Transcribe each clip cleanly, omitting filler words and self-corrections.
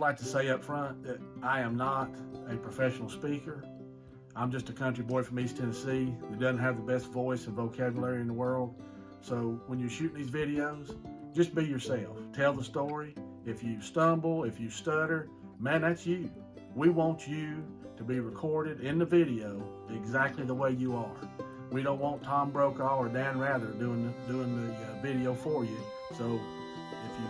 like to say up front that I am not a professional speaker. I'm just a country boy from East Tennessee that doesn't have the best voice and vocabulary in the world. So when you're shooting these videos, just be yourself. Tell the story. If you stumble, if you stutter, man, that's you. We want you to be recorded in the video exactly the way you are. We don't want Tom Brokaw or Dan Rather doing the video for you. So if you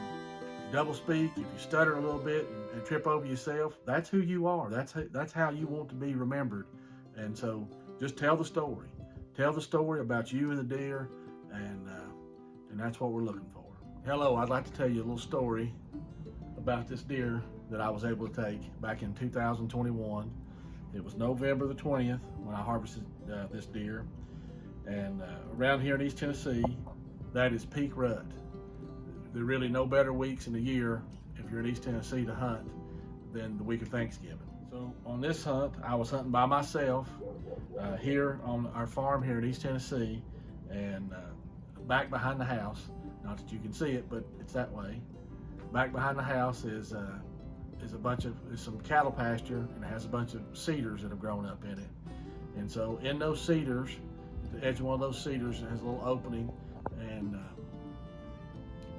double speak, if you stutter a little bit and trip over yourself, that's who you are. That's how you want to be remembered. And so just tell the story. Tell the story about you and the deer, and that's what we're looking for. Hello, I'd like to tell you a little story about this deer that I was able to take back in 2021. It was November the 20th when I harvested this deer. And around here in East Tennessee, that is Peak Rut. There are really no better weeks in the year if you're in East Tennessee to hunt than the week of Thanksgiving. So on this hunt, I was hunting by myself here on our farm here in East Tennessee, and back behind the house, not that you can see it, but it's that way. Back behind the house is some cattle pasture, and it has a bunch of cedars that have grown up in it. And so in those cedars, at the edge of one of those cedars, it has a little opening, and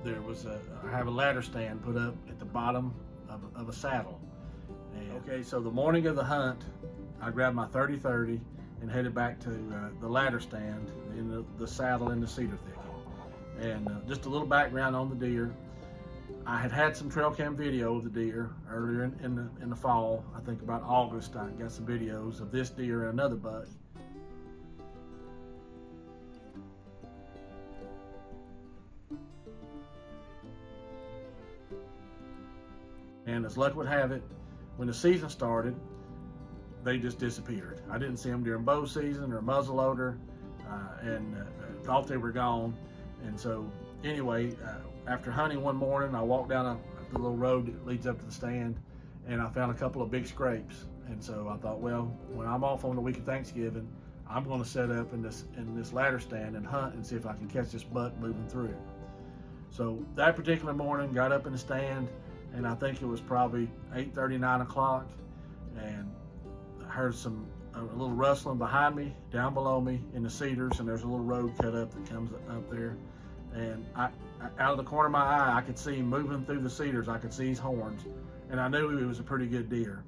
I have a ladder stand put up at the bottom of a saddle. And, okay, so the morning of the hunt, I grabbed my 30-30 and headed back to the ladder stand in the saddle in the cedar thicket. And just a little background on the deer. I had some trail cam video of the deer earlier in the fall. I think about August, I got some videos of this deer and another buck. And as luck would have it, when the season started, they just disappeared. I didn't see them during bow season or muzzleloader, and thought they were gone. And so anyway, after hunting one morning, I walked down the little road that leads up to the stand, and I found a couple of big scrapes. And so I thought, well, when I'm off on the week of Thanksgiving, I'm going to set up in this ladder stand and hunt and see if I can catch this buck moving through. So that particular morning, got up in the stand, and I think it was probably 8:30, 9 o'clock, and I heard a little rustling behind me, down below me in the cedars, and there's a little road cut up that comes up there. And out of the corner of my eye, I could see him moving through the cedars. I could see his horns, and I knew he was a pretty good deer.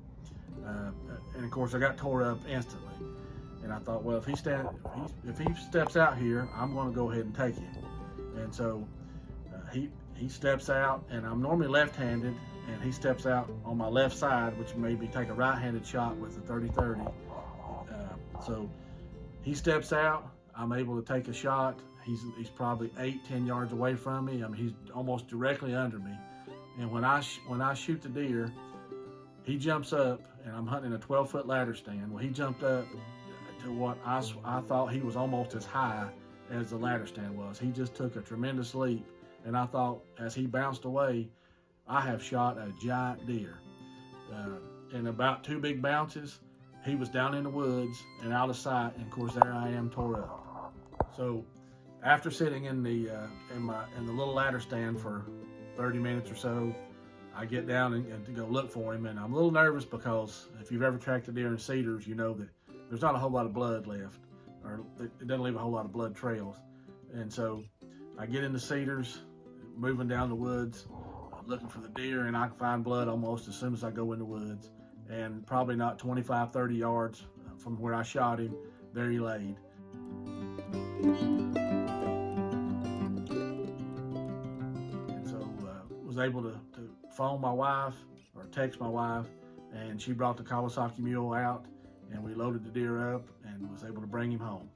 And of course, I got tore up instantly. And I thought, well, if he steps out here, I'm going to go ahead and take him. And so he steps out, and I'm normally left-handed, and he steps out on my left side, which made me take a right-handed shot with the 30-30. So he steps out, I'm able to take a shot. He's probably 8-10 yards away from me. I mean, he's almost directly under me. And when I shoot the deer, he jumps up, and I'm hunting a 12-foot ladder stand. Well, he jumped up to what I thought he was almost as high as the ladder stand was. He just took a tremendous leap. And I thought, as he bounced away, I have shot a giant deer. In about 2 big bounces, he was down in the woods and out of sight. And of course, there I am, tore up. So after sitting in the little ladder stand for 30 minutes or so, I get down and to go look for him. And I'm a little nervous because if you've ever tracked a deer in cedars, you know that there's not a whole lot of blood left, or it doesn't leave a whole lot of blood trails. And so I get in the cedars, moving down the woods, looking for the deer, and I can find blood almost as soon as I go in the woods. And probably not 25, 30 yards from where I shot him, there he laid. And so was able to phone my wife or text my wife, and she brought the Kawasaki mule out, and we loaded the deer up and was able to bring him home.